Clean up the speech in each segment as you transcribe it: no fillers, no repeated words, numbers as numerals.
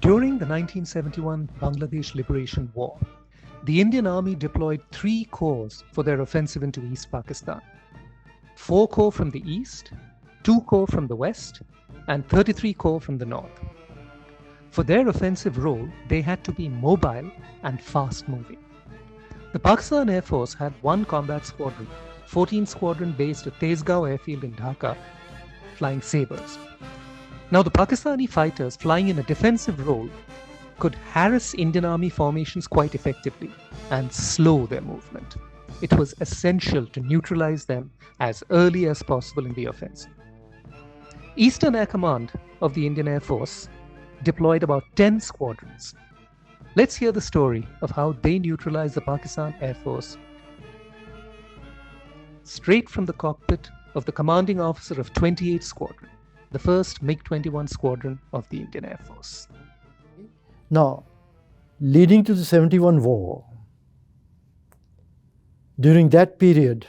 During the 1971 Bangladesh Liberation War, the Indian Army deployed 3 corps for their offensive into East Pakistan. 4 corps from the east, 2 corps from the west, and 33 corps from the north. For their offensive role, they had to be mobile and fast-moving. The Pakistan Air Force had 1 combat squadron, 14 Squadron based at Tezgaon airfield in Dhaka, flying Sabres. Now, the Pakistani fighters flying in a defensive role could harass Indian Army formations quite effectively and slow their movement. It was essential to neutralize them as early as possible in the offensive. Eastern Air Command of the Indian Air Force deployed about 10 squadrons. Let's hear the story of how they neutralized the Pakistan Air Force straight from the cockpit of the commanding officer of 28 Squadron, the first MiG-21 squadron of the Indian Air Force. Now, leading to the 71 war, during that period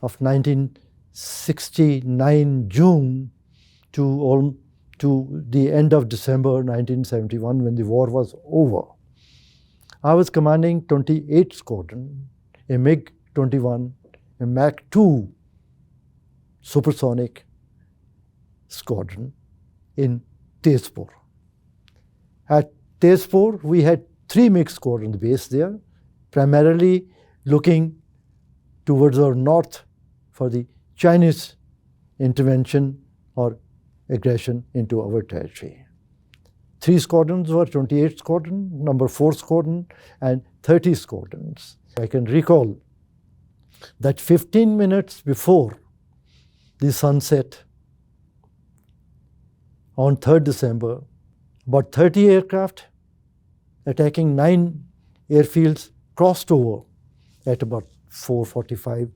of 1969 June to the end of December 1971, when the war was over, I was commanding 28 Squadron, a MiG-21, a Mach 2 supersonic squadron in Tezpur. At Tezpur, we had 3 MiG squadrons based there, primarily looking towards our north for the Chinese intervention or aggression into our territory. 3 squadrons were 28 Squadron, number 4 Squadron, and 30 squadrons. I can recall that 15 minutes before the sunset on 3rd December, about 30 aircraft attacking 9 airfields crossed over at about 4:45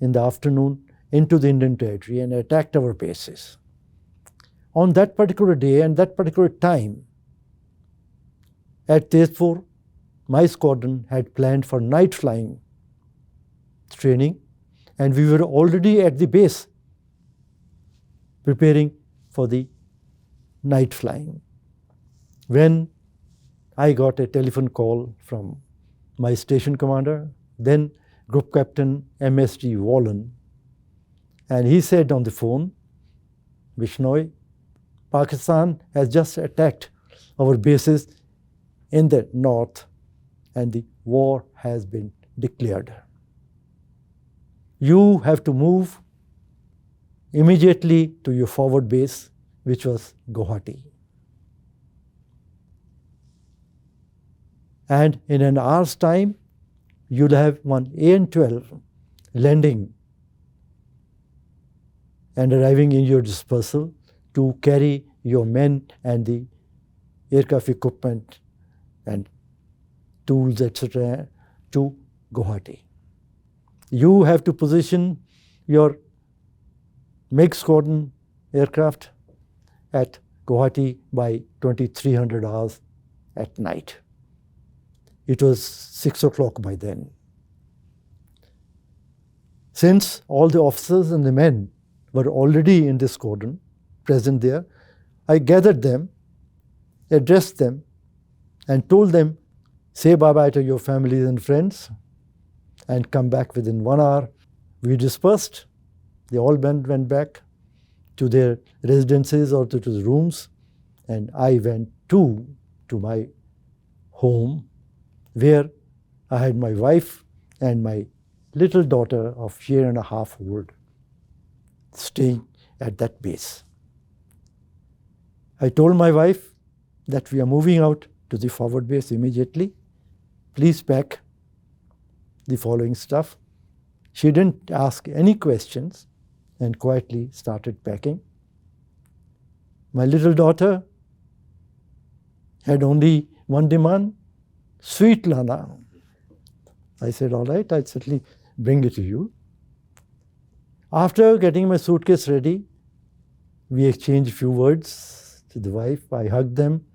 in the afternoon into the Indian territory and attacked our bases. On that particular day and that particular time, at Tezpur, my squadron had planned for night flying training, and we were already at the base preparing for the night flying, when I got a telephone call from my station commander, then Group Captain MSG Wallen, and he said on the phone, "Bishnoi, Pakistan has just attacked our bases in the north and the war has been declared. You have to move immediately to your forward base," which was Guwahati. And in an hour's time, you'll have one AN-12 landing and arriving in your dispersal to carry your men and the aircraft equipment and tools, etc., to Guwahati. You have to position your MiG squadron aircraft at Guwahati by 2300 hours at night. It was 6 o'clock by then. Since all the officers and the men were already in the squadron, present there, I gathered them, addressed them, and told them, "Say bye-bye to your families and friends and come back within 1 hour." We dispersed. They all went back to their residences or to the rooms, and I went to my home, where I had my wife and my little daughter of 1.5 years old staying at that base. I told my wife that we are moving out to the forward base immediately. Please pack the following stuff. She didn't ask any questions and quietly started packing. My little daughter had only one demand: sweet Lana. I said, "All right, I'll certainly bring it to you." After getting my suitcase ready, we exchanged a few words to the wife. I hugged them,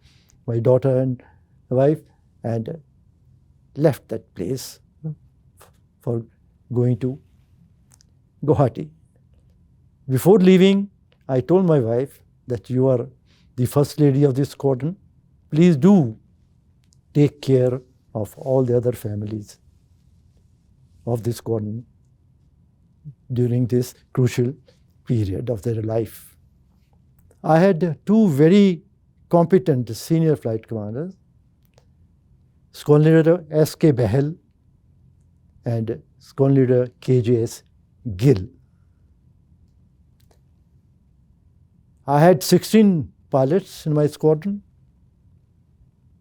my daughter and the wife, and left that place for going to Guwahati. Before leaving, I told my wife that you are the First Lady of the squadron, please do take care of all the other families of the squadron during this crucial period of their life. I had two very competent senior flight commanders, Squadron Leader S.K. Bahel and Squadron Leader K.J.S. Gill. I had 16 pilots in my squadron,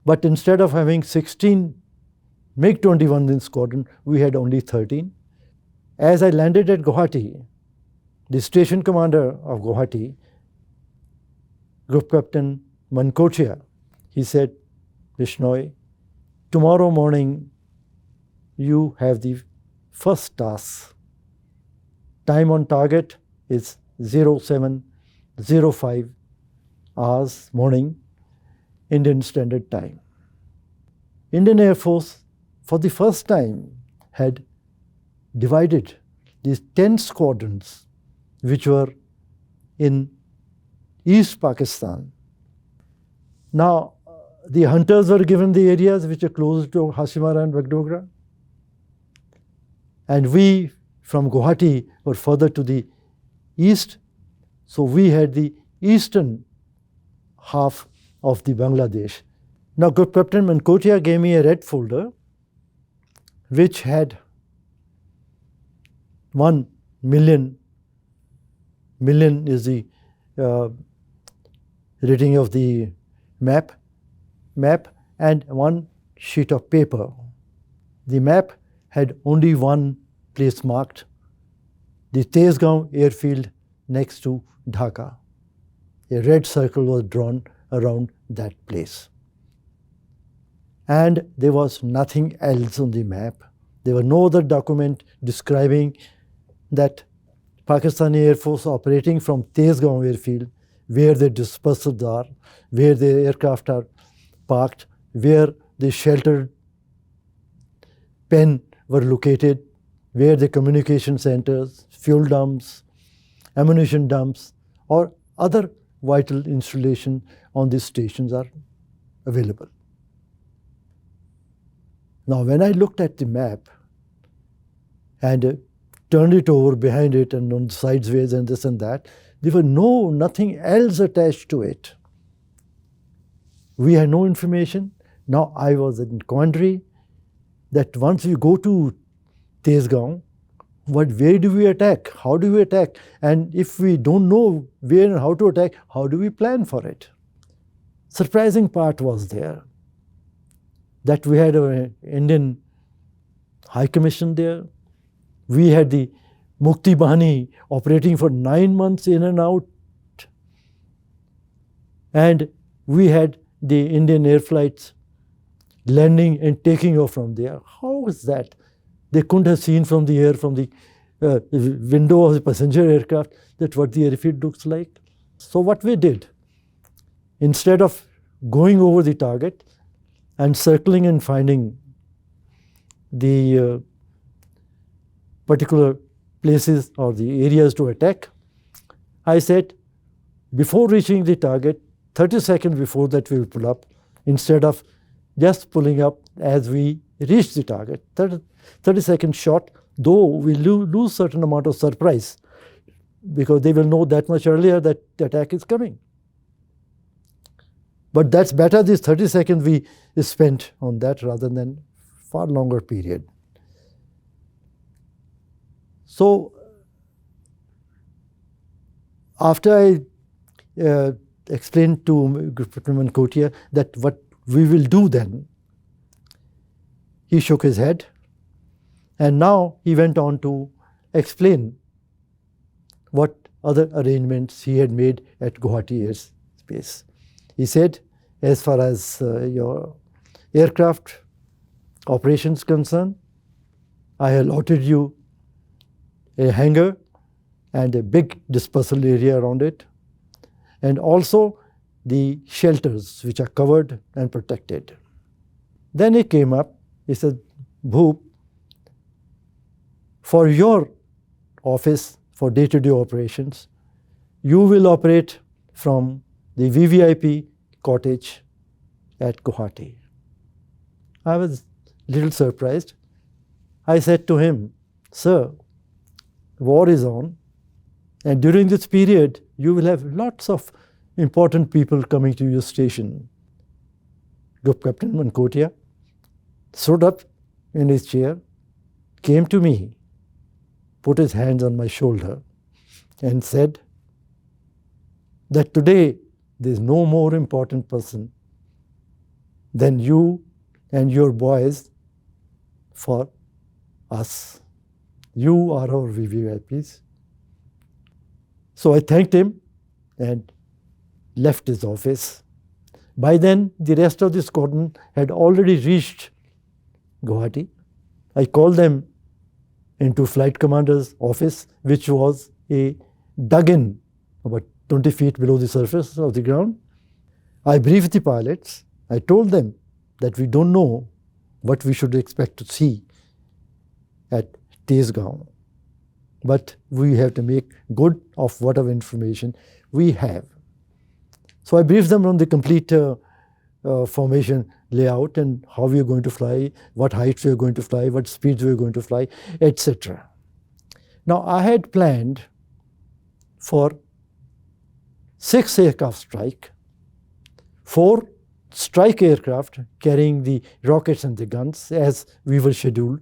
but instead of having 16 MiG-21 in squadron, we had only 13. As I landed at Guwahati, the station commander of Guwahati, Group Captain Mankotia, he said, Bishnoi, tomorrow morning you have the first task. Time on target is 07:05 hours morning, Indian Standard Time. Indian Air Force, for the first time, had divided these 10 squadrons which were in East Pakistan. Now, the hunters were given the areas which are close to Hashimara and Bagdogra, and we from Guwahati were further to the east, so we had the eastern half of the Bangladesh. Now, Group Captain Mankotia gave me a red folder which had 1 million is the rating of the map, and one sheet of paper. The map had only one place marked, the Tezgaon airfield next to Dhaka. A red circle was drawn around that place. And there was nothing else on the map. There was no other document describing that Pakistani Air Force operating from Tezgaon airfield, where their dispersals are, where their aircraft are parked, where the sheltered pen were located, where the communication centers, fuel dumps, ammunition dumps, or other vital installations on these stations are available. Now, when I looked at the map and turned it over behind it and on the sideways and this and that, there was nothing else attached to it. We had no information. Now I was in quandary that once we go to Tezgaon, where do we attack? How do we attack? And if we don't know where and how to attack, how do we plan for it? Surprising part was there that we had an Indian High Commission there. We had the Mukti Bahani operating for 9 months in and out. And we had the Indian air flights landing and taking off from there. How was that? They couldn't have seen from the air, from the window of the passenger aircraft, that what the airfield looks like. So what we did, instead of going over the target and circling and finding the particular places or the areas to attack, I said, before reaching the target, 30 seconds before that we will pull up, instead of just pulling up as we reach the target. 30 seconds short, though we lose certain amount of surprise, because they will know that much earlier that the attack is coming. But that's better, this 30 seconds we spent on that rather than far longer period. So after I explained to Mankotia that what we will do then, he shook his head, and now he went on to explain what other arrangements he had made at Guwahati airspace. He said, as far as your aircraft operations concerned, I allotted you a hangar and a big dispersal area around it, and also the shelters which are covered and protected. Then he came up, he said, Bhoop, for your office, for day-to-day operations, you will operate from the VVIP cottage at Guwahati. I was a little surprised. I said to him, "Sir, war is on, and during this period, you will have lots of important people coming to your station." Group Captain Mankotia stood up in his chair, came to me, put his hands on my shoulder, and said that today there is no more important person than you and your boys for us. You are our VVIPs. So I thanked him and left his office. By then, the rest of the squadron had already reached Guwahati. I called them into flight commander's office, which was a dug-in about 20 feet below the surface of the ground. I briefed the pilots. I told them that we don't know what we should expect to see at Tezgaon, but we have to make good of whatever information we have. So I briefed them on the complete formation layout and how we are going to fly, what heights we are going to fly, what speeds we are going to fly, etc. Now I had planned for 6 aircraft strike, 4 strike aircraft carrying the rockets and the guns as we were scheduled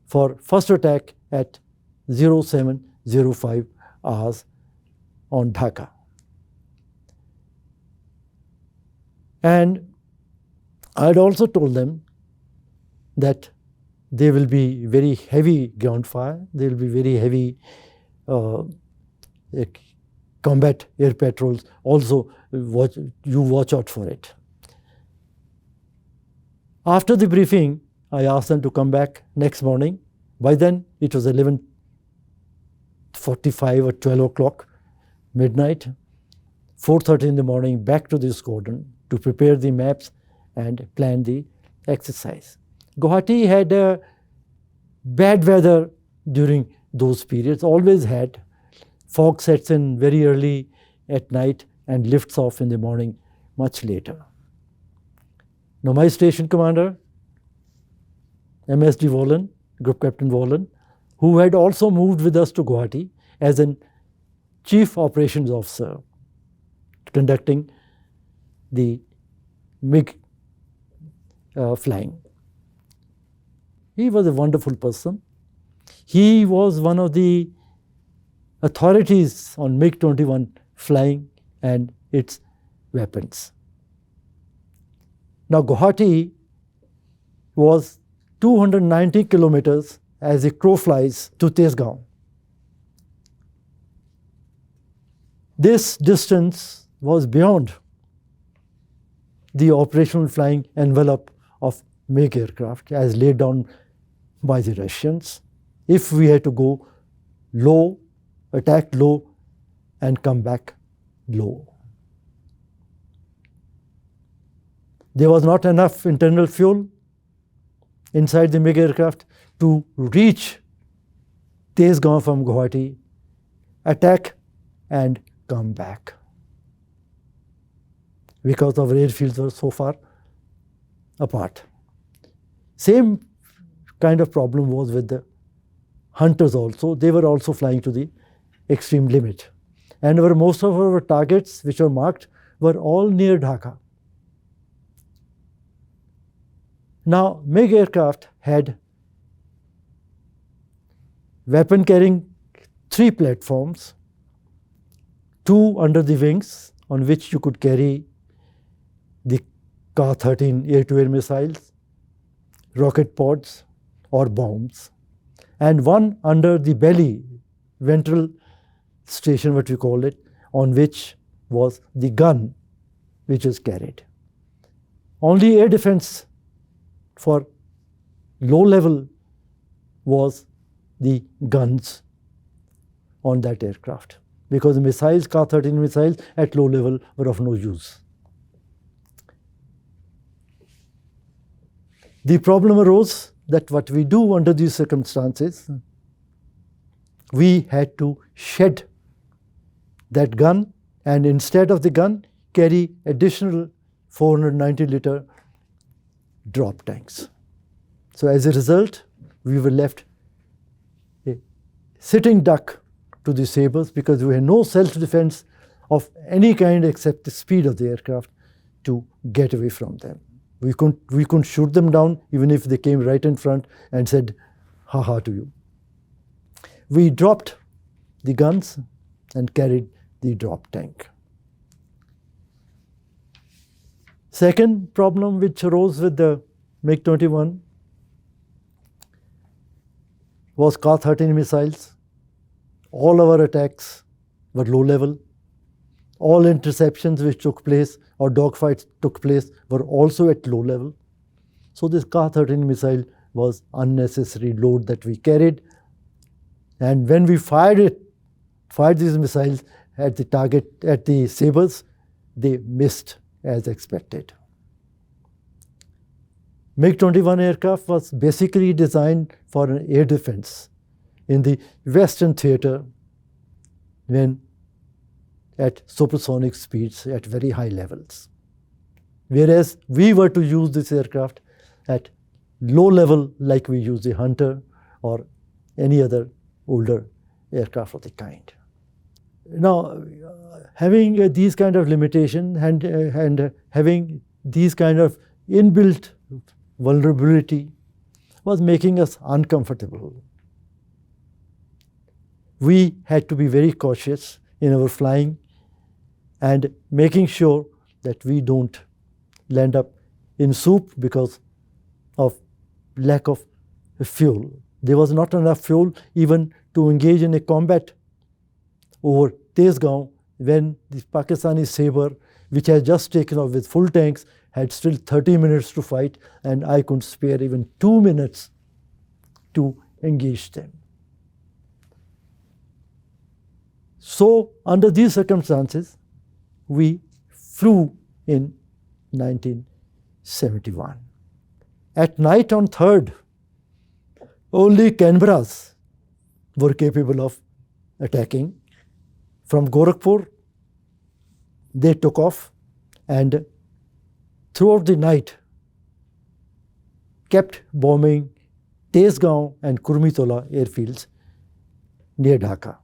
for first attack at 0705 hours on Dhaka. And I had also told them that there will be very heavy ground fire, there will be very heavy combat air patrols. Also, watch out for it. After the briefing, I asked them to come back next morning. By then, it was 11:45 or 12 o'clock, midnight. 4:30 in the morning, back to the squadron to prepare the maps and plan the exercise. Guwahati had bad weather during those periods, always had. Fog sets in very early at night and lifts off in the morning much later. Now my station commander, MSD Wallen, Group Captain Wallen, who had also moved with us to Guwahati as an Chief Operations Officer, conducting the MiG flying. He was a wonderful person. He was one of the authorities on MiG-21 flying and its weapons. Now Guwahati was 290 kilometers as a crow flies to Tezgaon. This distance was beyond the operational flying envelope of MiG aircraft as laid down by the Russians. If we had to go low, attack low, and come back low. There was not enough internal fuel inside the MiG aircraft to reach Tezgaon from Guwahati, attack and come back, because our airfields were so far apart. Same kind of problem was with the hunters also. They were also flying to the extreme limit. And most of our targets which were marked were all near Dhaka. Now MiG aircraft had weapon carrying 3 platforms, 2 under the wings on which you could carry the Ka-13 air-to-air missiles, rocket pods or bombs, and 1 under the belly, ventral station what we call it, on which was the gun which was carried. Only air defense for low level was the guns on that aircraft, because the missiles, Ka-13 missiles at low level were of no use. The problem arose that what we do under these circumstances, we had to shed that gun and instead of the gun, carry additional 490-liter drop tanks. So as a result, we were left a sitting duck to the Sabres because we had no self-defense of any kind except the speed of the aircraft to get away from them. We couldn't shoot them down even if they came right in front and said, "Ha ha" to you. We dropped the guns and carried the drop tank. Second problem which arose with the MiG-21 was Ka-13 missiles. All our attacks were low level. All interceptions which took place or dogfights took place were also at low level. So this Ka-13 missile was unnecessary load that we carried. And when we fired these missiles at the target, at the Sabres, they missed as expected. MiG-21 aircraft was basically designed for an air defense in the Western theater when at supersonic speeds at very high levels. Whereas we were to use this aircraft at low level like we use the Hunter or any other older aircraft of the kind. Now, having these kind of limitations and having these kind of inbuilt vulnerability was making us uncomfortable. We had to be very cautious in our flying and making sure that we don't land up in soup because of lack of fuel. There was not enough fuel even to engage in a combat over Tezgaon when the Pakistani Sabre, which had just taken off with full tanks, had still 30 minutes to fight, and I couldn't spare even 2 minutes to engage them. So under these circumstances, we flew in 1971. At night on 3rd, only Canberras were capable of attacking. From Gorakhpur, they took off and throughout the night kept bombing Tezgaon and Kurmitola airfields near Dhaka.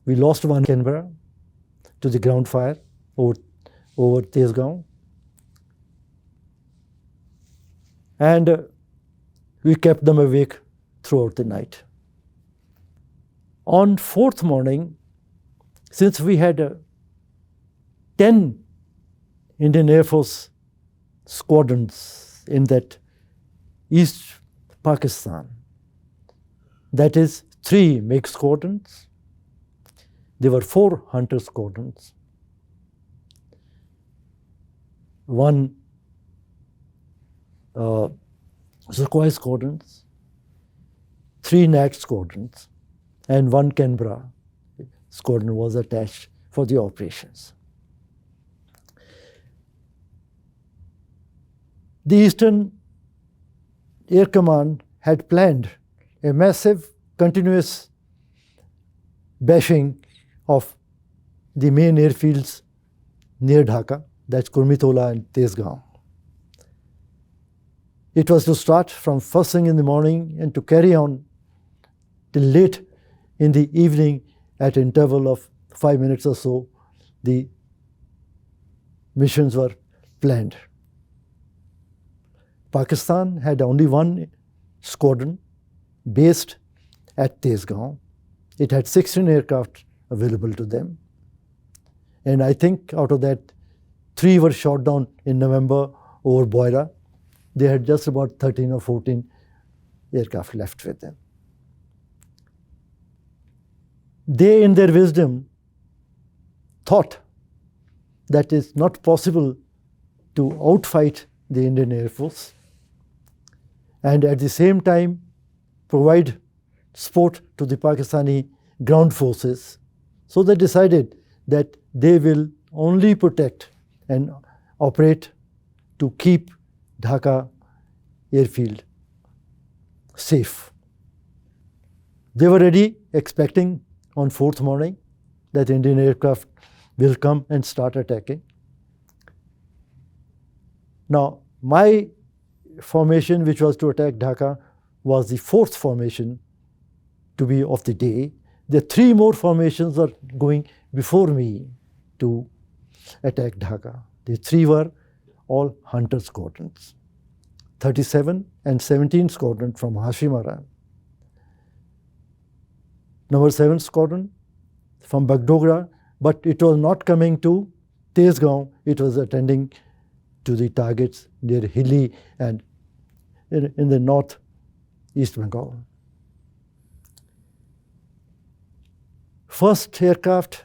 We lost one Canberra to the ground fire over Tezgaon. And we kept them awake throughout the night. On 4th morning, since we had 10 Indian Air Force squadrons in that East Pakistan, that is 3 MiG squadrons, there were 4 Hunter squadrons, 1 Sukhoi squadrons, 3 NAT squadrons, and 1 Canberra squadron was attached for the operations. The Eastern Air Command had planned a massive continuous bashing of the main airfields near Dhaka, that's Kurmitola and Tezgaon. It was to start from first thing in the morning and to carry on till late in the evening at an interval of 5 minutes or so. The missions were planned. Pakistan had only 1 squadron based at Tezgaon. It had 16 aircraft available to them. And I think out of that, 3 were shot down in November over Boira. They had just about 13 or 14 aircraft left with them. They, in their wisdom, thought that it's not possible to outfight the Indian Air Force and at the same time provide support to the Pakistani ground forces. So they decided that they will only protect and operate to keep Dhaka airfield safe. They were ready, expecting on 4th morning that Indian aircraft will come and start attacking. Now, my formation, which was to attack Dhaka, was the fourth formation to be of the day. The three more formations were going before me to attack Dhaka. The three were all hunter squadrons. 37 and 17 Squadron from Hashimara. Number 7 Squadron from Bagdogra, but it was not coming to Tezgaon, it was attending to the targets near Hilli and in the north East Bengal. First aircraft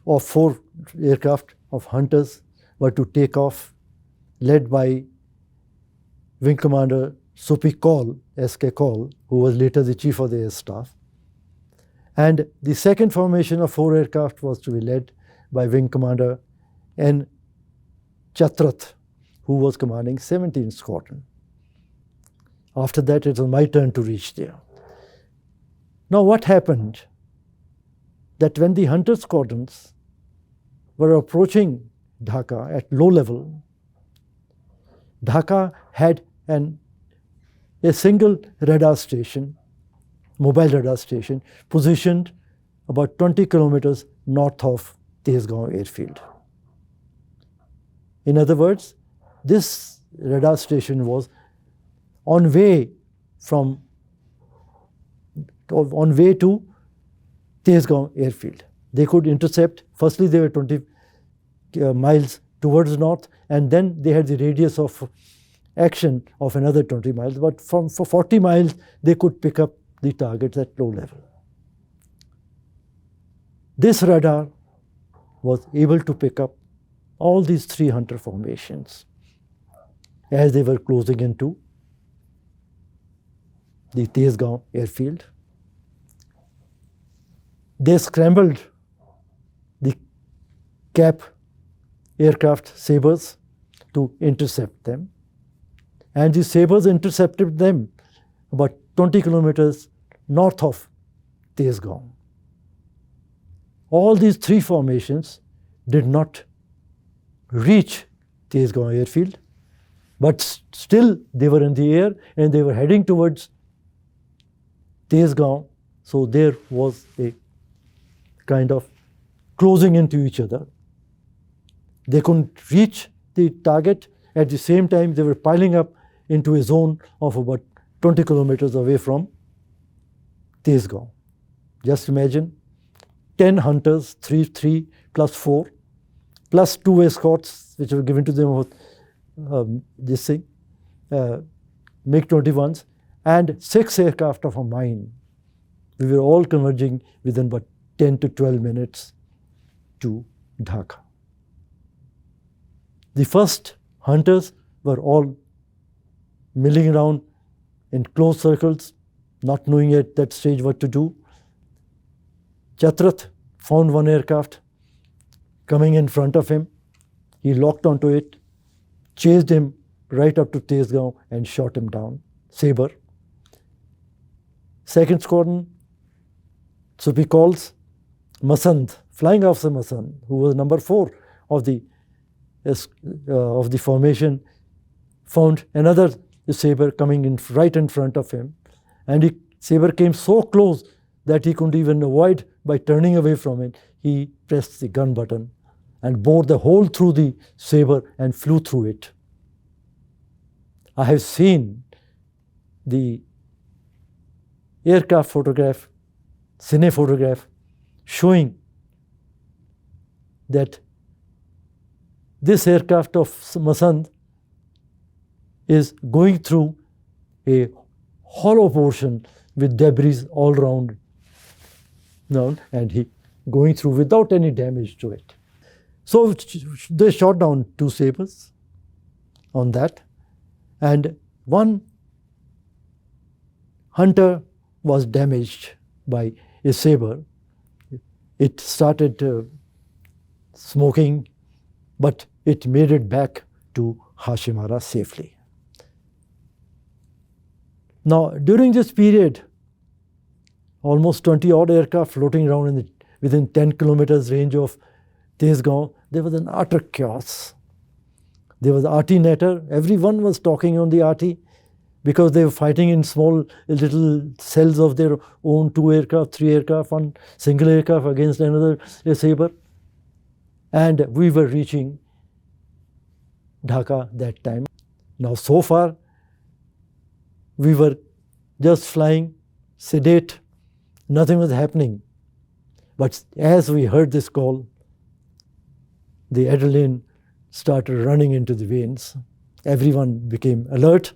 of 4 aircraft of hunters were to take off, led by Wing Commander Supi Kaul, S.K. Kaul, who was later the Chief of the Air Staff. And the second formation of 4 aircraft was to be led by Wing Commander N. Chatrat, who was commanding 17 Squadron. After that, it was my turn to reach there. Now, what happened? That when the hunter squadrons were approaching Dhaka at low level, Dhaka had a single radar station, mobile radar station, positioned about 20 kilometers north of Tezgaon airfield. In other words, this radar station was on way to Tezgaon airfield. They could intercept. Firstly, they were 20 miles towards north, and then they had the radius of action of another 20 miles. But for 40 miles, they could pick up the targets at low level. This radar was able to pick up all these 3 hunter formations as they were closing into the Tezgaon airfield. They scrambled the cap aircraft Sabres to intercept them. And the Sabres intercepted them about 20 kilometers north of Tezgaon. All these 3 formations did not reach Tezgaon airfield, but still they were in the air and they were heading towards Tezgaon. So there was a kind of closing into each other. They couldn't reach the target. At the same time, they were piling up into a zone of about 20 kilometers away from Tezgaon. Just imagine 10 hunters, 3 plus 4, plus 2 escorts, which were given to them with MiG-21s, and 6 aircraft of a mine. We were all converging within about 10 to 12 minutes to Dhaka. The first hunters were all milling around in close circles, not knowing at that stage what to do. Chatrat found 1 aircraft coming in front of him. He locked onto it, chased him right up to Tezgaon and shot him down. Sabre. Second Squadron, Supi Kaul's Masand, Flying Officer Masand, who was number 4 of the formation, found another Sabre coming in right in front of him, and Sabre came so close that he couldn't even avoid by turning away from it. He pressed the gun button and bored the hole through the Sabre and flew through it. I have seen the aircraft photograph, cine photograph, showing that this aircraft of Masand is going through a hollow portion with debris all around, and he going through without any damage to it. So they shot down 2 Sabres on that, and 1 hunter was damaged by a Sabre. It started smoking, but it made it back to Hashimara safely. Now, during this period, almost 20 odd aircraft floating around in the within 10 kilometers range of Tezgaon, there was an utter chaos. There was RT netter. Everyone was talking on the RT because they were fighting in small little cells of their own, 2 aircraft, 3 aircraft, one single aircraft against another Sabre. And we were reaching Dhaka that time. Now, so far, we were just flying, sedate, nothing was happening. But as we heard this call, the adrenaline started running into the veins. Everyone became alert,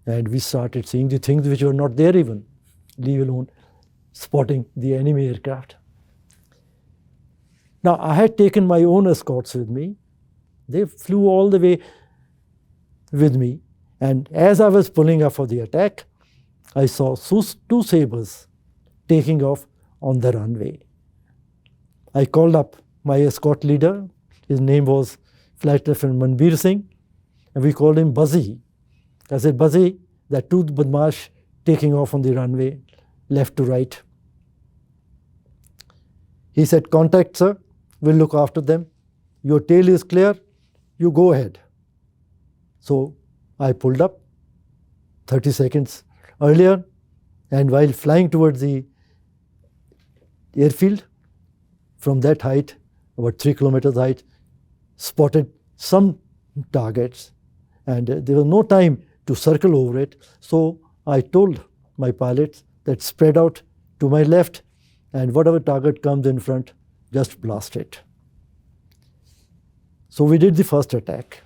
and we started seeing the things which were not there even, leave alone spotting the enemy aircraft. Now, I had taken my own escorts with me. They flew all the way with me. And as I was pulling up for the attack, I saw 2 Sabres taking off on the runway. I called up my escort leader. His name was Flight Lieutenant Manbir Singh, and we called him Buzzy. I said, Buzzy, that 2 badmash taking off on the runway, left to right. He said, contact, sir. We'll look after them. Your tail is clear. You go ahead. So I pulled up 30 seconds earlier, and while flying towards the airfield, from that height, about 3 kilometers height, spotted some targets, and there was no time to circle over it. So I told my pilots that spread out to my left, and whatever target comes in front, just blast it. So we did the first attack.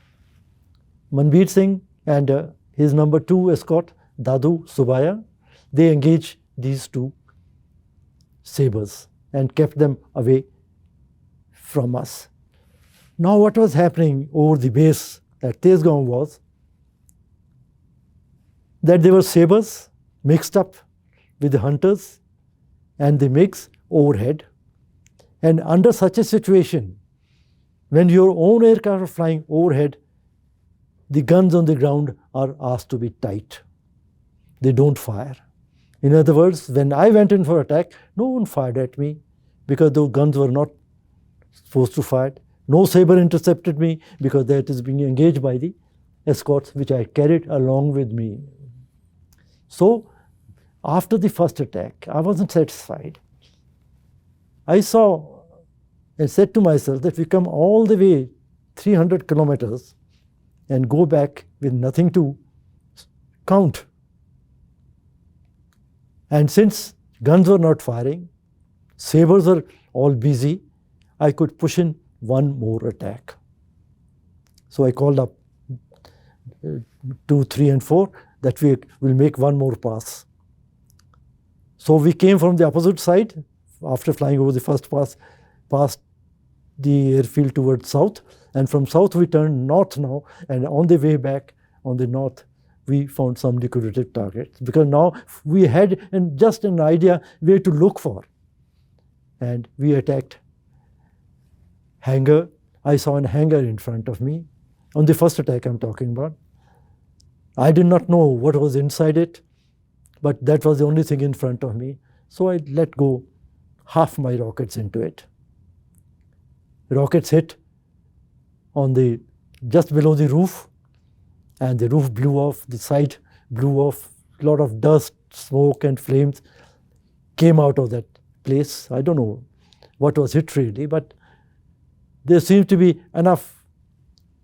Manbir Singh and his number 2 escort, Dadu Subaya, they engaged these 2 Sabres and kept them away from us. Now what was happening over the base at Tezgaon was that there were Sabres mixed up with the Hunters and the MiGs overhead. And under such a situation, when your own aircraft are flying overhead, the guns on the ground are asked to be tight. They don't fire. In other words, when I went in for attack, no one fired at me because those guns were not supposed to fire. No Sabre intercepted me because that is being engaged by the escorts which I carried along with me. So after the first attack, I wasn't satisfied. I saw and said to myself that we come all the way 300 kilometers and go back with nothing to count. And since guns were not firing, Sabres were all busy, I could push in one more attack. So I called up 2, 3, and 4 that we will make one more pass. So we came from the opposite side after flying over the first pass, past the airfield towards south, and from south we turned north now, and on the way back on the north we found some liquidated targets because now we had just an idea where to look for, and we attacked hangar. I saw an hangar in front of me on the first attack I'm talking about. I did not know what was inside it, but that was the only thing in front of me. So I let go half my rockets into it. Rockets hit on the just below the roof, and the roof blew off, the side blew off, a lot of dust, smoke and flames came out of that place. I don't know what was hit really, but there seemed to be enough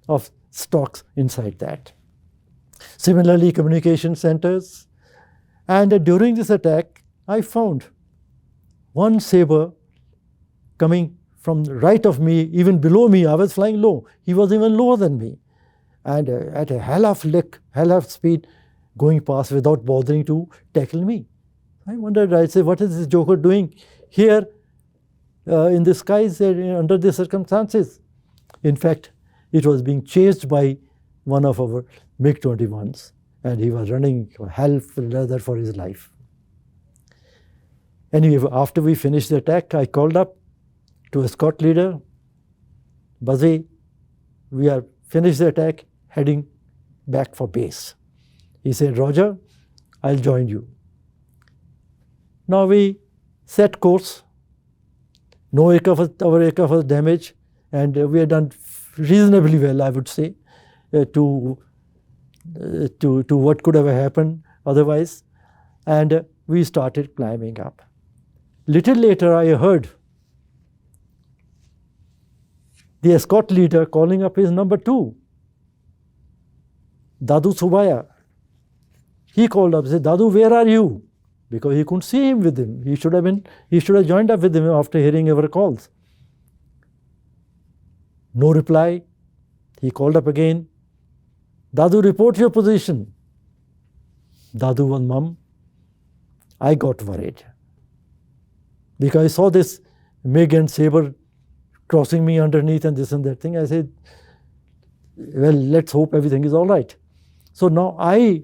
of stocks inside that. Similarly, communication centers. And during this attack, I found one Sabre coming from the right of me, even below me. I was flying low. He was even lower than me. And at a hell of speed, going past without bothering to tackle me. I wondered, I said, what is this joker doing here in the skies under the circumstances? In fact, it was being chased by one of our MiG-21s, and he was running hell for leather for his life. Anyway, after we finished the attack, I called up to escort leader, Buzzy, we are finished the attack, heading back for base. He said, Roger, I'll join you. Now we set course No aircraft, our aircraft was damaged, and we had done reasonably well, I would say, to what could have happened otherwise. And we started climbing up. Little later, I heard the escort leader calling up his number 2, Dadu Subaya. He called up and said, Dadu, where are you? Because he couldn't see him with him. He should have joined up with him after hearing our calls. No reply. He called up again. Dadu, report your position. Dadu was mum. I got worried because I saw this MiG and Sabre crossing me underneath and this and that thing. I said, well, let's hope everything is all right. So now I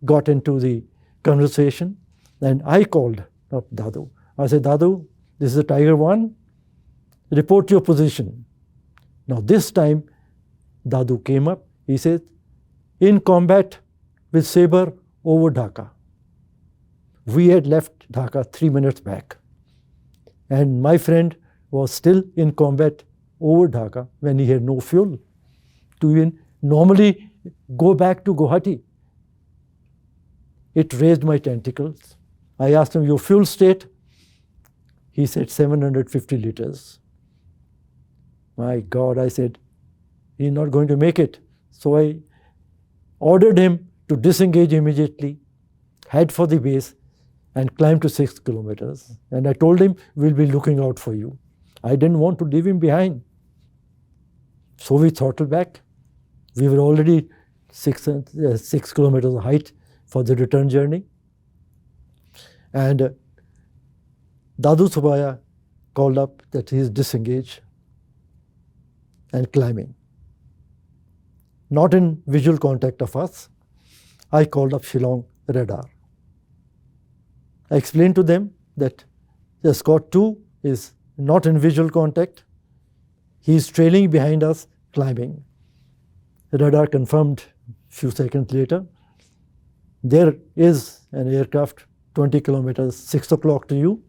got into the conversation and I called up Dadu. I said, Dadu, this is a Tiger 1. Report your position. Now this time Dadu came up. He said, in combat with Sabre over Dhaka. We had left Dhaka 3 minutes back. And my friend was still in combat over Dhaka when he had no fuel to even normally go back to Guwahati. It raised my tentacles. I asked him, your fuel state? He said 750 liters. My God, I said, he's not going to make it. So I ordered him to disengage immediately, head for the base, and climb to 6 kilometers. And I told him, we'll be looking out for you. I didn't want to leave him behind. So we throttled back. We were already 6 kilometers height for the return journey. And Dadu Subaya called up that he is disengaged and climbing. Not in visual contact of us. I called up Shillong radar. I explained to them that the Escort 2 is not in visual contact. He is trailing behind us, climbing. The radar confirmed a few seconds later. There is an aircraft 20 kilometers, 6 o'clock to you,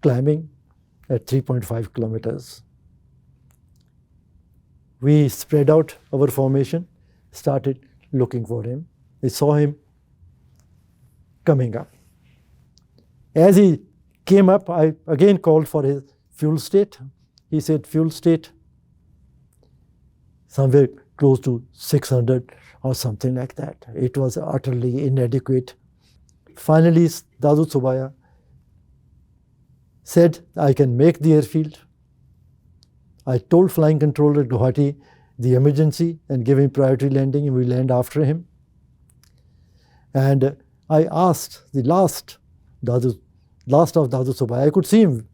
climbing at 3.5 kilometers. We spread out our formation, started looking for him. We saw him coming up. As he came up, I again called for his fuel state. He said fuel state somewhere close to 600 or something like that. It was utterly inadequate. Finally, Dadu Subaya said, I can make the airfield. I told flying controller Guwahati the emergency and gave him priority landing, and we land after him. And I asked the last of Dadu Subaya, I could see him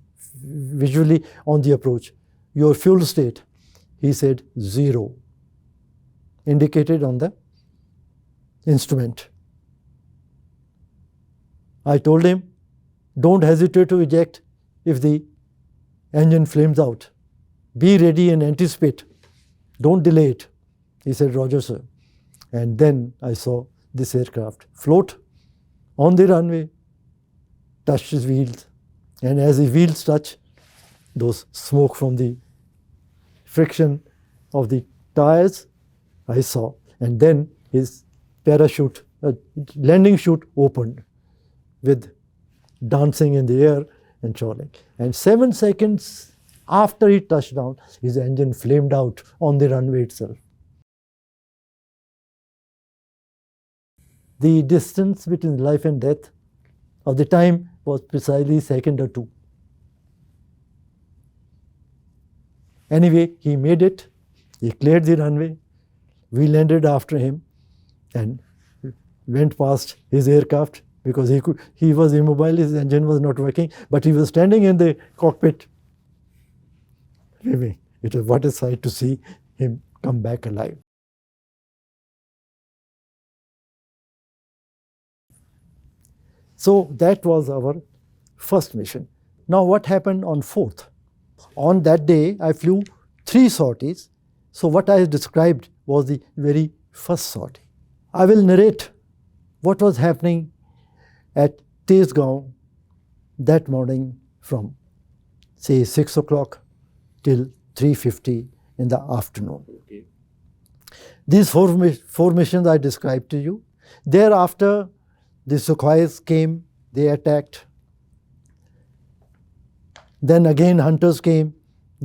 visually on the approach, your fuel state. He said 0, indicated on the instrument. I told him, don't hesitate to eject if the engine flames out. Be ready and anticipate. Don't delay it. He said, Roger, sir. And then I saw this aircraft float on the runway, touched his wheels. And as the wheels touch, those smoke from the friction of the tires, I saw. And then his parachute, landing chute opened with dancing in the air and chorling. And 7 seconds after he touched down, his engine flamed out on the runway itself. The distance between life and death of the time was precisely a second or 2. Anyway, he made it. He cleared the runway. We landed after him and went past his aircraft because he was immobile, his engine was not working, but he was standing in the cockpit. It was what a sight to see him come back alive. So that was our first mission. Now what happened on 4th? On that day, I flew 3 sorties. So what I described was the very first sortie. I will narrate what was happening at Tezgaon that morning from say 6 o'clock till 3:50 in the afternoon. Okay. These four missions I described to you. Thereafter, the Sukhois came, they attacked. Then again hunters came,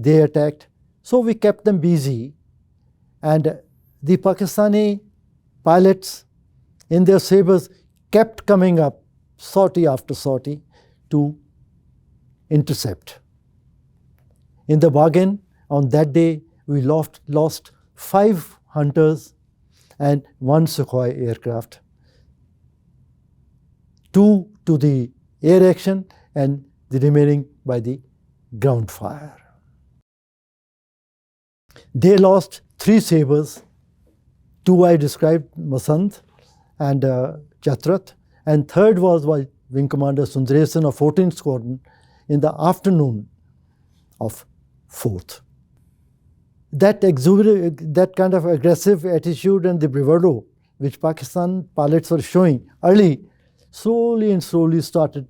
they attacked. So we kept them busy, and the Pakistani pilots in their sabres kept coming up sortie after sortie to intercept. In the bargain, on that day, we lost 5 hunters and 1 Sukhoi aircraft. 2 to the air action and the remaining by the ground fire. They lost 3 sabres. 2 I described, Masant and Chatrat, and third was by Wing Commander Sundaresan of 14th Squadron in the afternoon of 4th. That kind of aggressive attitude and the bravado which Pakistan pilots were showing early, slowly and slowly started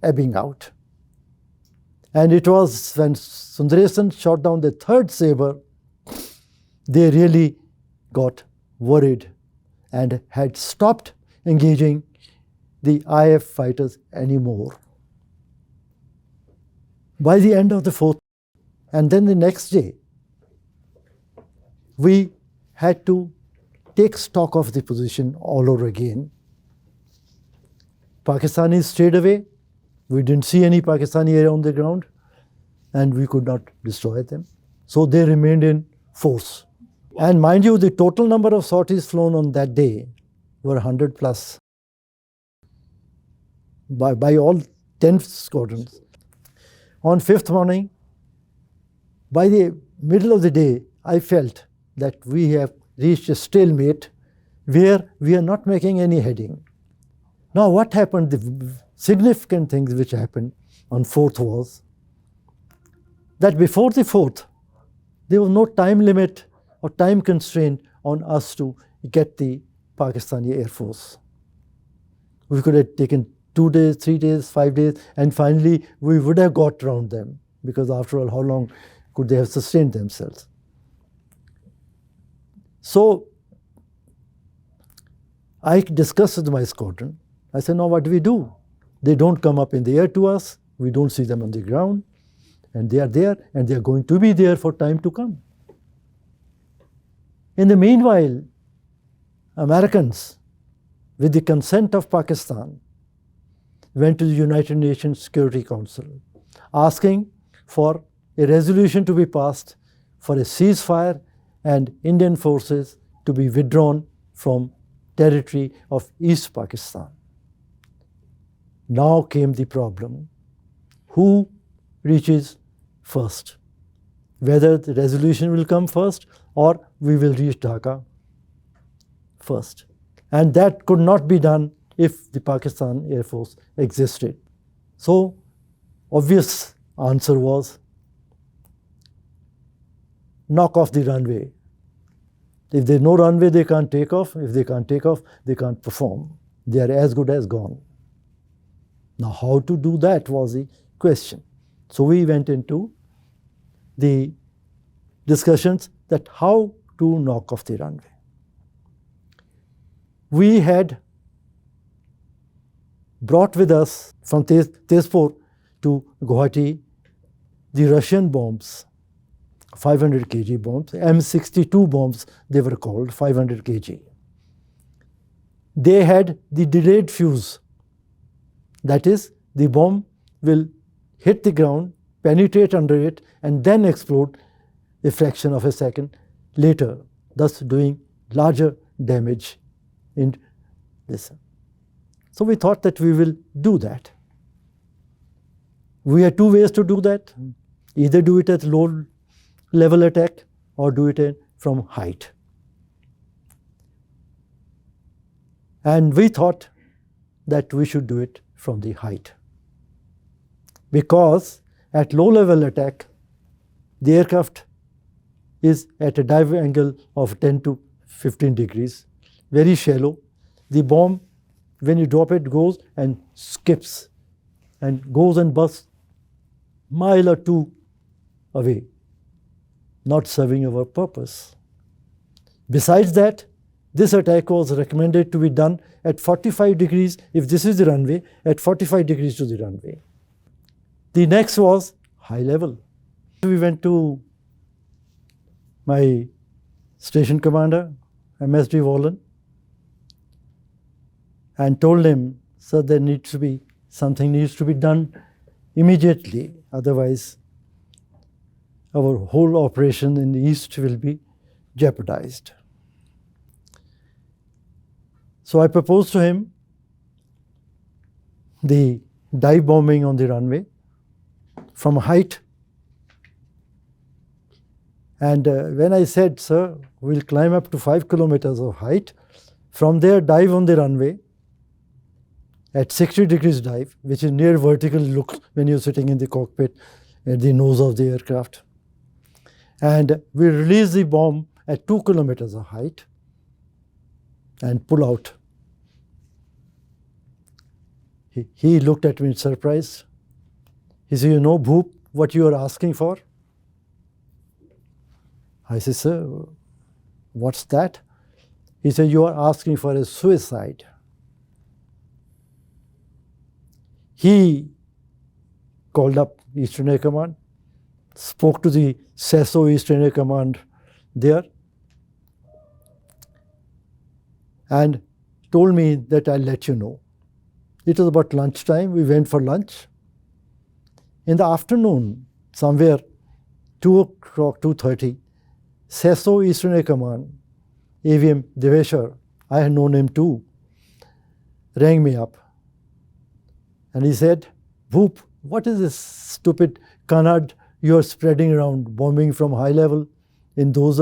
ebbing out. And it was when Sundaresan shot down the 3rd sabre, they really got worried and had stopped engaging the IF fighters anymore. By the end of the 4th, and then the next day, we had to take stock of the position all over again. Pakistanis stayed away. We didn't see any Pakistani air on the ground, and we could not destroy them. So they remained in force. And mind you, the total number of sorties flown on that day were 100 plus by all 10 squadrons. On 5th morning, by the middle of the day, I felt that we have reached a stalemate where we are not making any heading. Now what happened, the significant things which happened on 4th was that before the 4th, there was no time limit or time constraint on us to get the Pakistani Air Force. We could have taken 2 days, 3 days, 5 days, and finally we would have got around them, because after all, how long could they have sustained themselves? So I discussed with my squadron. I said, now what do we do? They don't come up in the air to us, we don't see them on the ground, and they are there, and they are going to be there for time to come. In the meanwhile, Americans, with the consent of Pakistan, went to the United Nations Security Council asking for a resolution to be passed for a ceasefire and Indian forces to be withdrawn from territory of East Pakistan. Now came the problem. Who reaches first? Whether the resolution will come first or we will reach Dhaka first. And that could not be done if the Pakistan Air Force existed. So, obvious answer was knock off the runway. If there's no runway, they can't take off. If they can't take off, they can't perform. They are as good as gone. Now, how to do that was the question. So we went into the discussions that how to knock off the runway. We had brought with us from Tezpur to Guwahati the Russian bombs, 500 kg bombs, M62 bombs they were called, 500 kg. They had the delayed fuse. That is, the bomb will hit the ground, penetrate under it, and then explode a fraction of a second later, thus doing larger damage in this. So we thought that we will do that. We had 2 ways to do that. Either do it at low level attack or do it from height. And we thought that we should do it from the height, because at low level attack, the aircraft is at a dive angle of 10 to 15 degrees, very shallow. The bomb, when you drop it, goes and skips and goes and busts mile or 2 away, not serving our purpose. Besides that, this attack was recommended to be done at 45 degrees, if this is the runway, at 45 degrees to the runway. The next was high level. We went to my station commander, MSD Wallen, and told him, sir, something needs to be done immediately, otherwise our whole operation in the east will be jeopardized. So I proposed to him the dive bombing on the runway from height. And when I said, sir, we'll climb up to 5 kilometers of height, from there dive on the runway at 60 degrees dive, which is near vertical look when you're sitting in the cockpit at the nose of the aircraft. And we release the bomb at 2 kilometers of height and pull out. He looked at me in surprise. He said, you know, Bhoop, what you are asking for? I said, sir, what's that? He said, you are asking for a suicide. He called up Eastern Air Command, spoke to the CESO Eastern Air Command there, and told me that I'll let you know. It was about lunchtime. We went for lunch. In the afternoon, somewhere 2 o'clock, 2:30, CESO Eastern Air Command, AVM Deveshwar, I had known him too, rang me up. And he said, Bhoop, what is this stupid canard you are spreading around, bombing from high level in those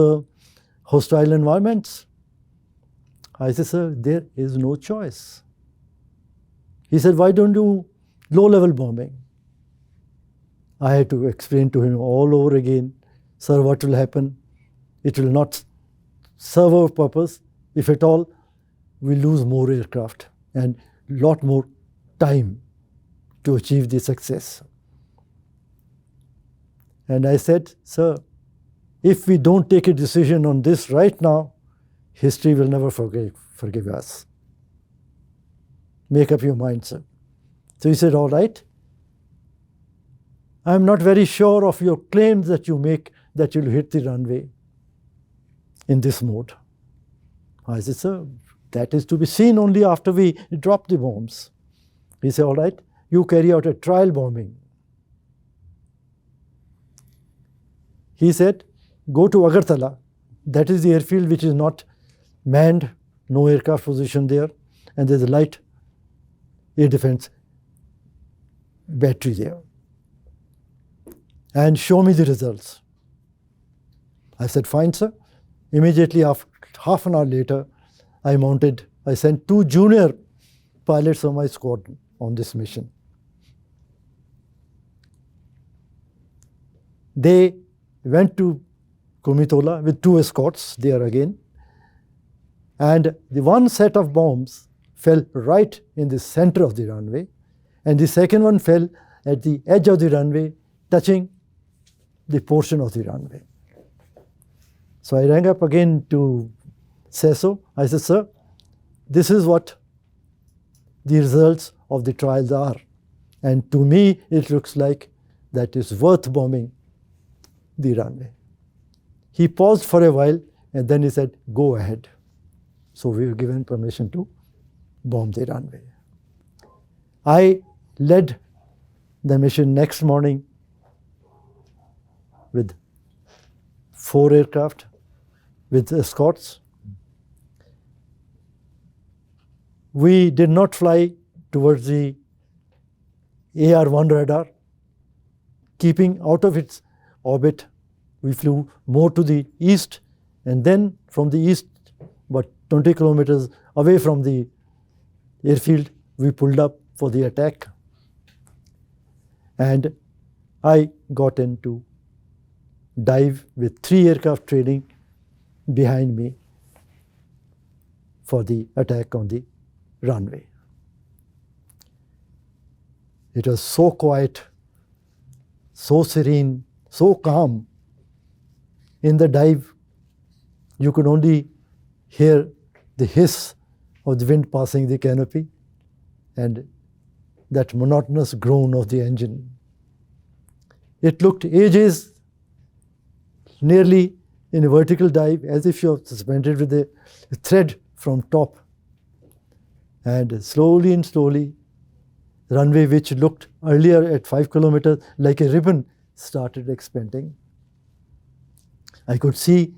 hostile environments? I said, sir, there is no choice. He said, why don't you low-level bombing? I had to explain to him all over again, sir, what will happen? It will not serve our purpose. If at all, we lose more aircraft and lot more time to achieve the success. And I said, sir, if we don't take a decision on this right now, history will never forgive us. Make up your mind, sir. So he said, all right. I'm not very sure of your claims that you make that you'll hit the runway in this mode. I said, sir, that is to be seen only after we drop the bombs. He said, all right, you carry out a trial bombing. He said, go to Agartala. That is the airfield which is not manned, no aircraft position there, and there's a light air defense battery there. And show me the results. I said, fine, sir. Immediately after half an hour later, I sent 2 junior pilots of my squadron on this mission. They went to Kumitola with 2 escorts there again. And the one set of bombs fell right in the center of the runway. And the second one fell at the edge of the runway, touching the portion of the runway. So I rang up again to CESO. I said, sir, this is what the results of the trials are. And to me, it looks like that is worth bombing the runway. He paused for a while and then he said, go ahead. So we were given permission to bomb the runway. I led the mission next morning with 4 aircraft with escorts. We did not fly towards the AR-1 radar. Keeping out of its orbit, we flew more to the east, and then from the east, about 20 kilometers away from the airfield, we pulled up for the attack. And I got into dive with 3 aircraft trailing behind me for the attack on the runway. It was so quiet, so serene, so calm. In the dive, you could only hear the hiss of the wind passing the canopy and that monotonous groan of the engine. It looked ages, nearly in a vertical dive, as if you're suspended with a thread from top. And slowly and slowly, the runway, which looked earlier at 5 kilometers like a ribbon, started expanding. I could see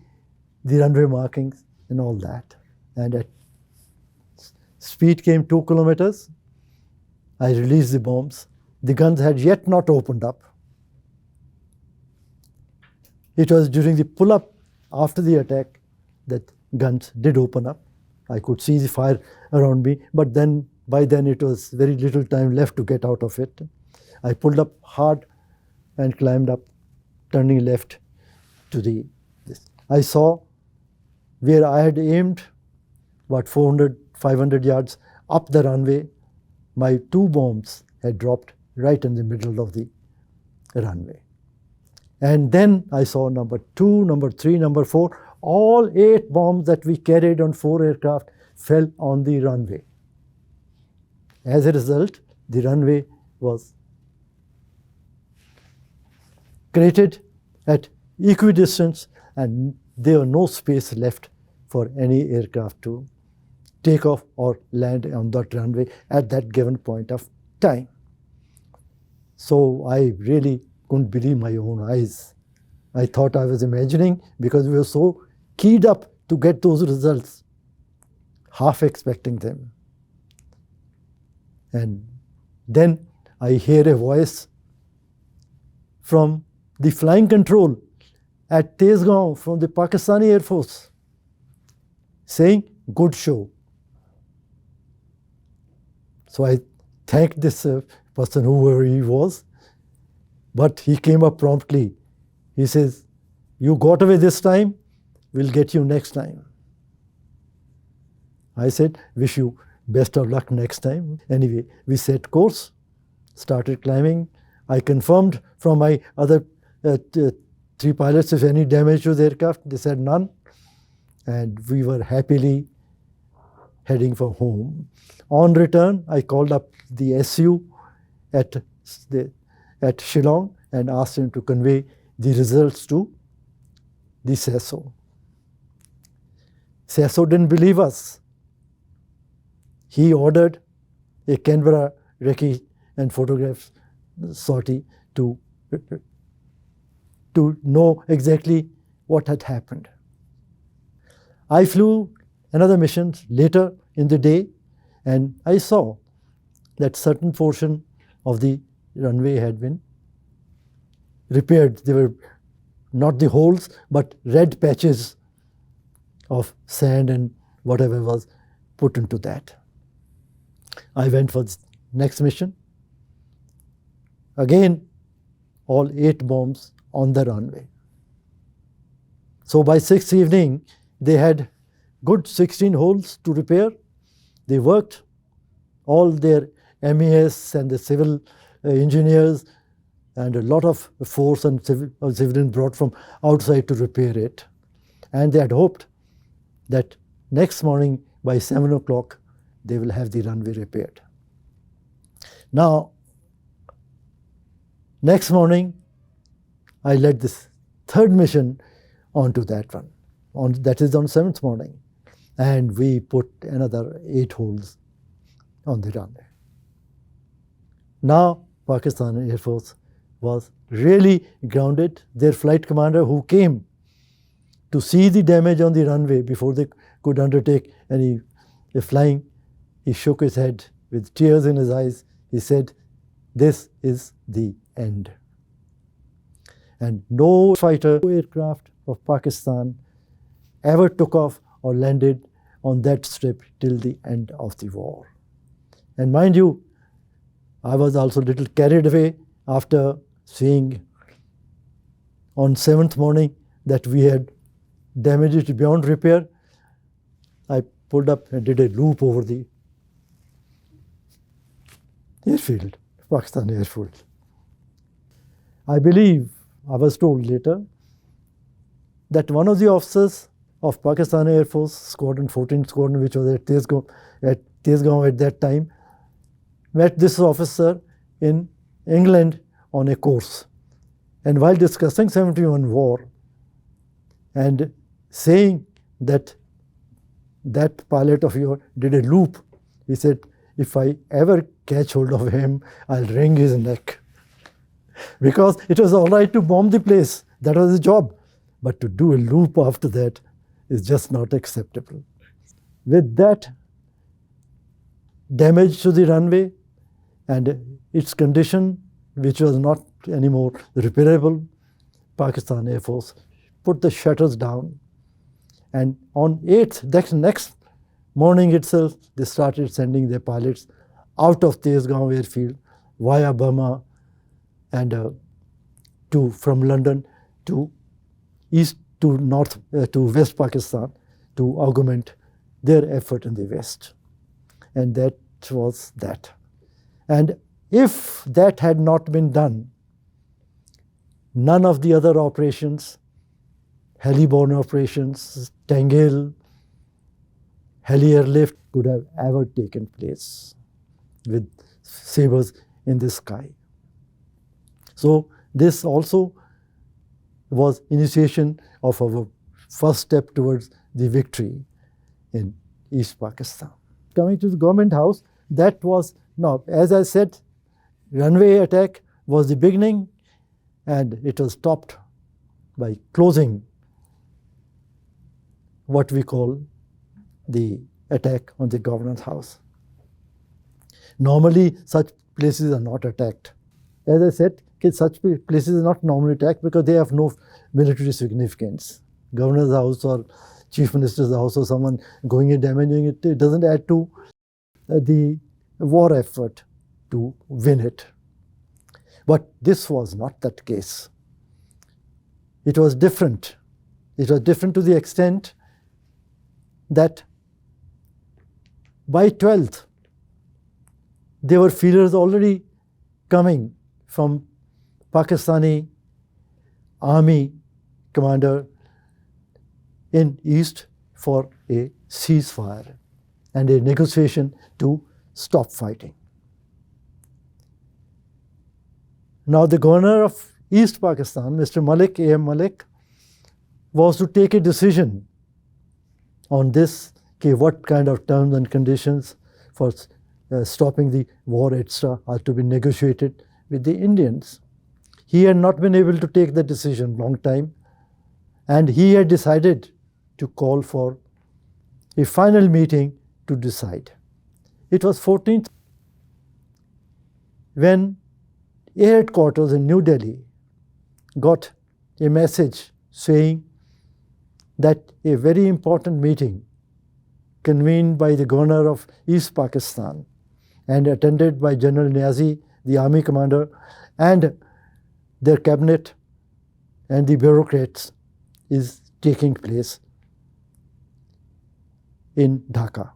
the runway markings and all that. And at speed came 2 kilometers. I released the bombs. The guns had yet not opened up. It was during the pull-up after the attack that guns did open up. I could see the fire around me, but then by then it was very little time left to get out of it. I pulled up hard and climbed up, turning left to this. I saw where I had aimed about 400, 500 yards up the runway, my 2 bombs had dropped right in the middle of the runway. And then I saw number 2, number 3, number 4, all 8 bombs that we carried on 4 aircraft fell on the runway. As a result, the runway was cratered at equidistance and there was no space left for any aircraft to take off or land on that runway at that given point of time. So I really couldn't believe my own eyes. I thought I was imagining because we were so keyed up to get those results, half expecting them. And then I hear a voice from the flying control at Tezgaon from the Pakistani Air Force saying, "Good show." So I thanked this person, whoever he was, but he came up promptly. He says, "You got away this time, we'll get you next time." I said, "Wish you best of luck next time." Anyway, we set course, started climbing. I confirmed from my other 3 pilots if any damage to the aircraft. They said none. And we were happily heading for home. On return, I called up the SU at Shillong and asked him to convey the results to the SESO. SESO didn't believe us. He ordered a Canberra recce and photograph sortie to know exactly what had happened. I flew another mission later in the day and I saw that certain portion of the runway had been repaired. They were not the holes, but red patches of sand and whatever was put into that. I went for the next mission. Again, all 8 bombs on the runway. So by 6th evening, they had good 16 holes to repair. They worked. All their MES and the civil engineers and a lot of force and civilian brought from outside to repair it. And they had hoped that next morning by 7 o'clock, they will have the runway repaired. Now, next morning, I led this 3rd mission onto that one. That is on 7th morning. And we put another 8 holes on the runway. Now, Pakistani Air Force was really grounded. Their flight commander, who came to see the damage on the runway before they could undertake any flying, he shook his head with tears in his eyes. He said, "This is the end." And no fighter aircraft of Pakistan ever took off or landed on that strip till the end of the war. And mind you, I was also a little carried away after seeing on 7th morning that we had damaged it beyond repair. I pulled up and did a loop over the airfield, Pakistani airfield. I believe I was told later that one of the officers of Pakistani Air Force, Squadron 14 Squadron, which was at Tezgaon at that time, met this officer in England on a course. And while discussing 71 war and saying that that pilot of yours did a loop, he said, if I ever catch hold of him, I'll wring his neck. Because it was all right to bomb the place. That was his job. But to do a loop after that is just not acceptable. With that damage to the runway and its condition, which was not anymore repairable, Pakistan Air Force put the shutters down. And on 8th, that next morning itself, they started sending their pilots out of Tezgaon airfield via Burma and from London to east to north to West Pakistan to augment their effort in the West. And that was that. And if that had not been done, none of the other operations, heli-borne operations, Tangier, heli-airlift could have ever taken place with sabres in the sky. So this also was initiation of our first step towards the victory in East Pakistan. Coming to the government house, that was, now as I said, runway attack was the beginning and it was stopped by closing what we call the attack on the government house. Normally such places are not attacked. As I said, such places are not normally attacked because they have no military significance. Governor's house or chief minister's house or someone going and damaging it, it doesn't add to the war effort to win it. But this was not that case. It was different. It was different to the extent that by 12th, there were feelers already coming from Pakistani army commander in East for a ceasefire and a negotiation to stop fighting. Now the governor of East Pakistan, Mr. Malik, A.M. Malik, was to take a decision on this, okay, what kind of terms and conditions for stopping the war, etc., are to be negotiated with the Indians. He had not been able to take the decision long time, and he had decided to call for a final meeting to decide. It was 14th when Air Headquarters in New Delhi got a message saying that a very important meeting convened by the governor of East Pakistan and attended by General Niazi, the army commander, and their cabinet and the bureaucrats is taking place in Dhaka.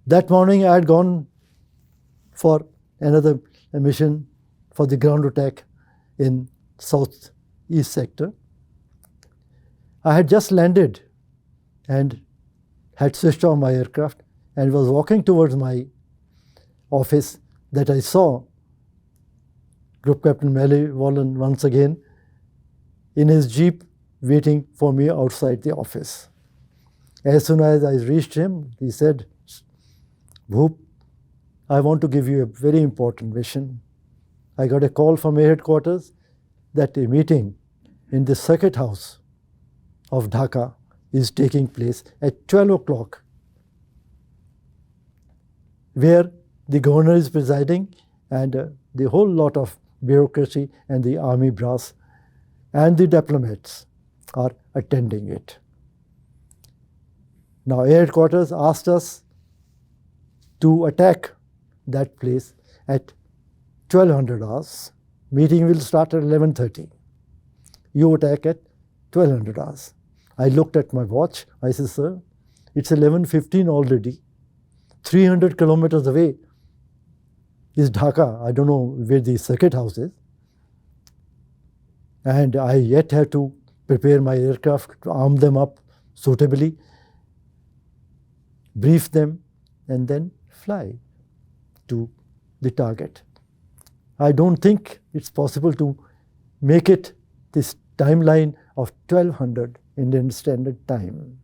That morning I had gone for another mission for the ground attack in southeast sector. I had just landed and had switched off my aircraft and was walking towards my office that I saw Group Captain Wallen once again in his jeep waiting for me outside the office. As soon as I reached him, he said, "Bhoop, I want to give you a very important mission. I got a call from Air Headquarters that a meeting in the circuit house of Dhaka is taking place at 12 o'clock, where the governor is presiding and the whole lot of bureaucracy and the army brass and the diplomats are attending it." Now Air Headquarters asked us to attack that place at 1200 hours. Meeting will start at 11:30. You attack at 1200 hours. I looked at my watch. I said, "Sir, it's 11:15 already, 300 kilometers away. is Dhaka. I don't know where the circuit house is. And I yet have to prepare my aircraft, arm them up suitably, brief them, and then fly to the target. I don't think it's possible to make it this timeline of 1200 Indian Standard Time.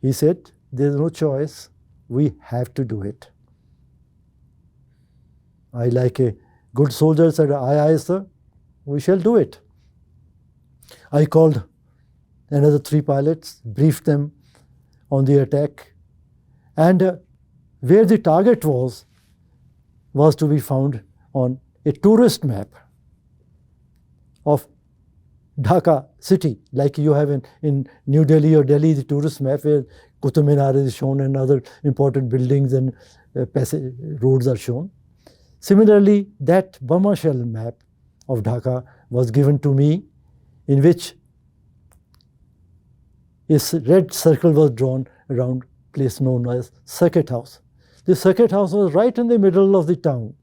He said, there's no choice, we have to do it. I, like a good soldier, said, aye, aye, sir, we shall do it. I called another 3 pilots, briefed them on the attack, and where the target was to be found on a tourist map of Dhaka city, like you have in New Delhi or Delhi, the tourist map where Qutub Minar is shown and other important buildings and roads are shown. Similarly, that bomber shell map of Dhaka was given to me, in which a red circle was drawn around a place known as Circuit House. The Circuit House was right in the middle of the town.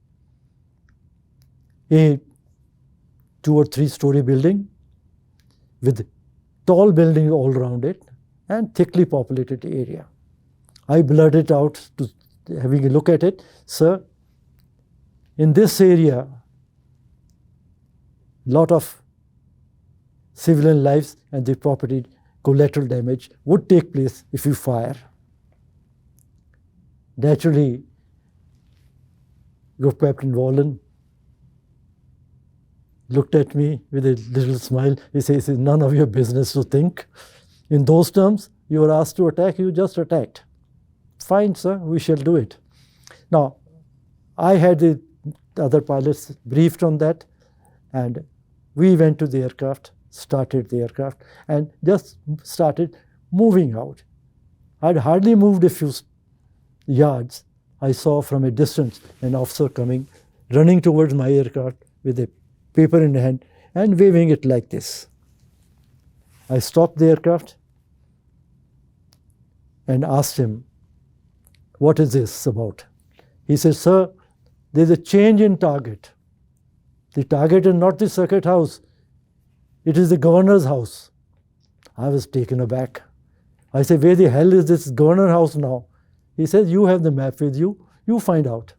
A 2 or 3 story building with tall buildings all around it and thickly populated area. I blurted out to having a look at it, sir, in this area, lot of civilian lives and the property collateral damage would take place if you fire. Naturally, Group Captain Wallen looked at me with a little smile. He says, it's none of your business to think. In those terms, you were asked to attack, you just attacked. Fine, sir, we shall do it. Now, I had the other pilots briefed on that, and we went to the aircraft, started the aircraft, and just started moving out. I'd hardly moved a few yards. I saw from a distance an officer coming, running towards my aircraft with a paper in hand and waving it like this. I stopped the aircraft and asked him, what is this about? He said, sir, there's a change in target. The target is not the circuit house. It is the governor's house. I was taken aback. I said, where the hell is this governor house now? He said, you have the map with you. You find out.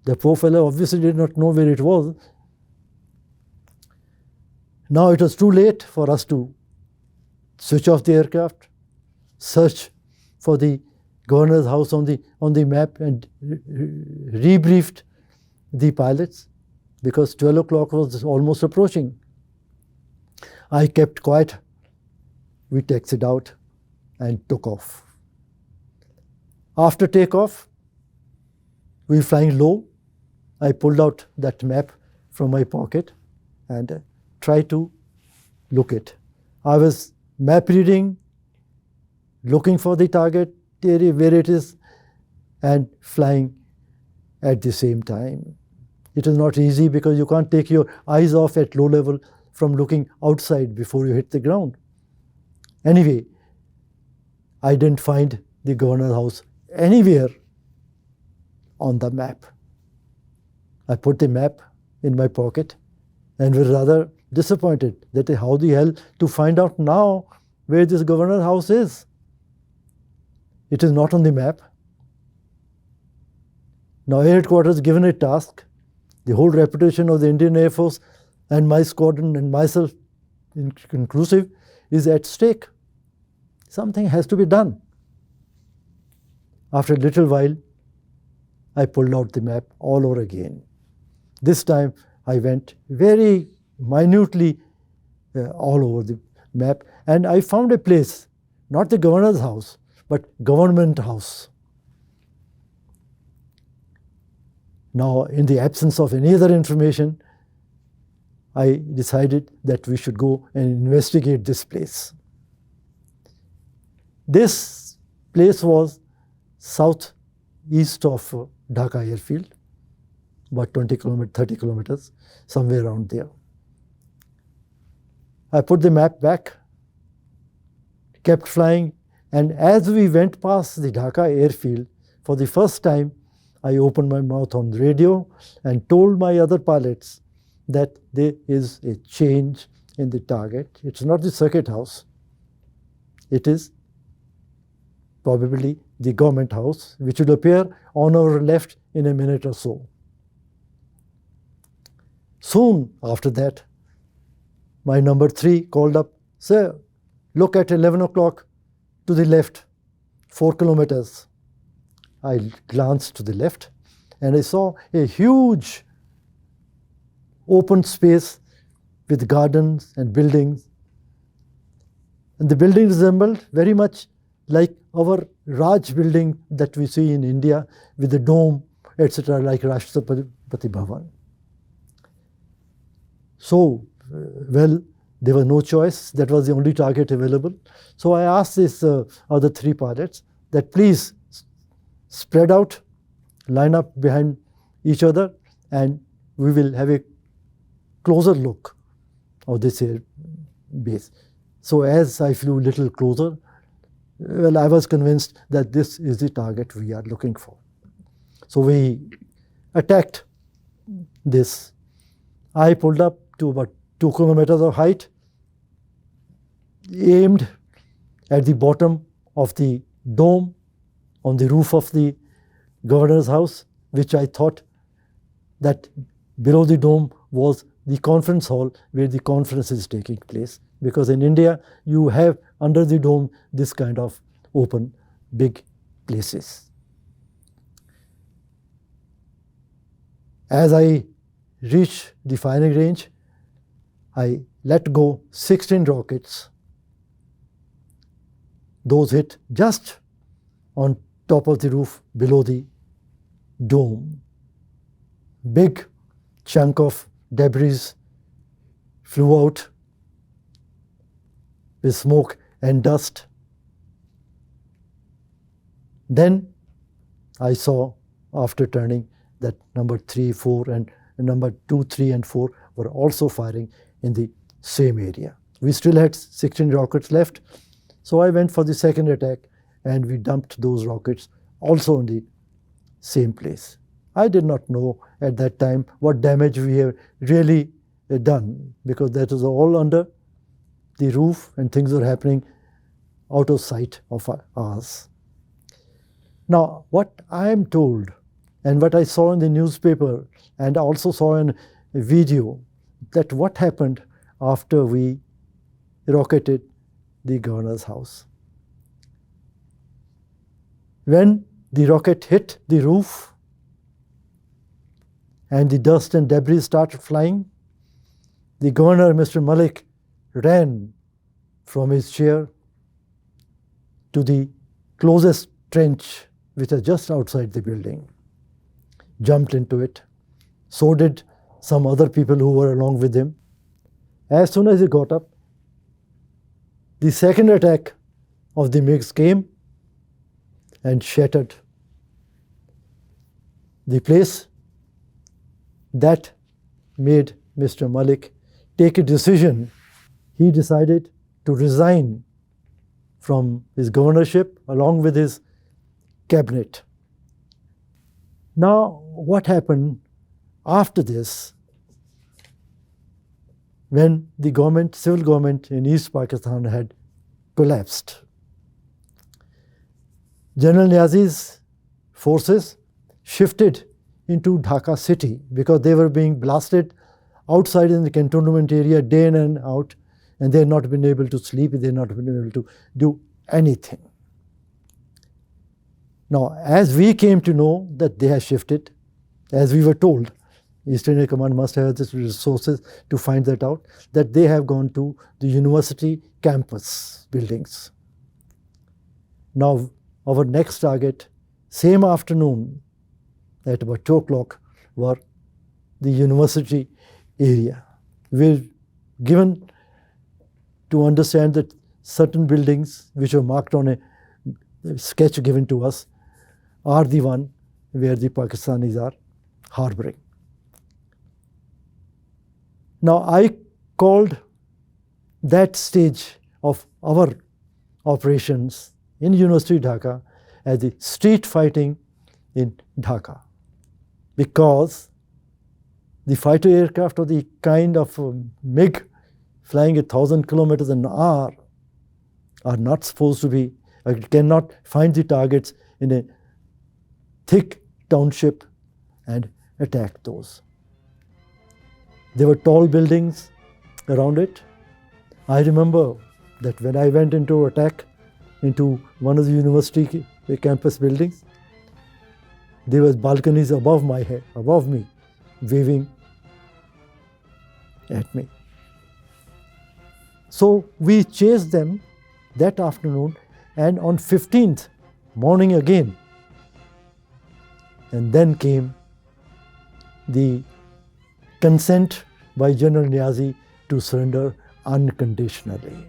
The poor fellow obviously did not know where it was. Now it was too late for us to switch off the aircraft, search for the governor's house on the map, and rebriefed the pilots because 12 o'clock was almost approaching. I kept quiet. We taxied out and took off. After takeoff, we were flying low. I pulled out that map from my pocket and tried to look it. I was map reading, looking for the target area where it is, and flying at the same time. It is not easy because you can't take your eyes off at low level from looking outside before you hit the ground. Anyway, I didn't find the governor's house anywhere on the map. I put the map in my pocket and was rather disappointed that how the hell to find out now where this governor's house is. It is not on the map. Now Air Headquarters given a task. The whole reputation of the Indian Air Force and my squadron and myself inclusive is at stake. Something has to be done. After a little while, I pulled out the map all over again. This time I went very minutely all over the map, and I found a place, not the governor's house, but government house. Now, in the absence of any other information, I decided that we should go and investigate this place. This place was southeast of Dhaka airfield, about 20 kilometers, 30 kilometers, somewhere around there. I put the map back, kept flying, and as we went past the Dhaka airfield, for the first time, I opened my mouth on the radio and told my other pilots that there is a change in the target. It's not the circuit house. It is probably the government house, which will appear on our left in a minute or so. Soon after that, my number 3 called up, "Sir, look at 11 o'clock to the left, 4 kilometers. I glanced to the left and I saw a huge open space with gardens and buildings. And the building resembled very much like our Raj building that we see in India with the dome, etc., like Rashtrapati Bhavan. So, well, there was no choice. That was the only target available. So I asked these other 3 pilots that please spread out, line up behind each other, and we will have a closer look of this air base. So as I flew a little closer, well, I was convinced that this is the target we are looking for. So we attacked this. I pulled up to about 2 kilometers of height, aimed at the bottom of the dome on the roof of the governor's house, which I thought that below the dome was the conference hall where the conference is taking place. Because in India, you have under the dome this kind of open, big places. As I reached the firing range, I let go 16 rockets. Those hit just on top of the roof below the dome. Big chunk of debris flew out with smoke and dust. Then I saw, after turning, that number 3, 4 and number 2, 3 and 4 were also firing in the same area. We still had 16 rockets left, so I went for the second attack and we dumped those rockets also in the same place. I did not know at that time what damage we have really done, because that was all under the roof and things were happening out of sight of ours. Now, what I am told and what I saw in the newspaper and also saw in a video, that what happened after we rocketed the governor's house. When the rocket hit the roof and the dust and debris started flying, the governor, Mr. Malik, ran from his chair to the closest trench, which was just outside the building, jumped into it. So did some other people who were along with him. As soon as he got up, the second attack of the MiGs came and shattered the place. That made Mr. Malik take a decision. He decided to resign from his governorship along with his cabinet. Now, what happened after this, when the government, civil government in East Pakistan had collapsed? General Niazi's forces shifted into Dhaka city because they were being blasted outside in the cantonment area day in and out, and they had not been able to sleep, they had not been able to do anything. Now, as we came to know that they had shifted, as we were told, Eastern Air Command must have the resources to find that out, that they have gone to the university campus buildings. Now, our next target, same afternoon at about 2 o'clock, were the university area. We're given to understand that certain buildings which were marked on a sketch given to us are the one where the Pakistanis are harboring. Now, I called that stage of our operations in University Dhaka as the street fighting in Dhaka. because the fighter aircraft of the kind of MiG flying 1,000 kilometers an hour are not supposed to be, cannot find the targets in a thick township and attack those. There were tall buildings around it. I remember that when I went into attack into one of the university campus buildings, there was balconies above my head, above me, waving at me. So we chased them that afternoon, and on 15th morning again. And then came the consent by General Niazi to surrender unconditionally.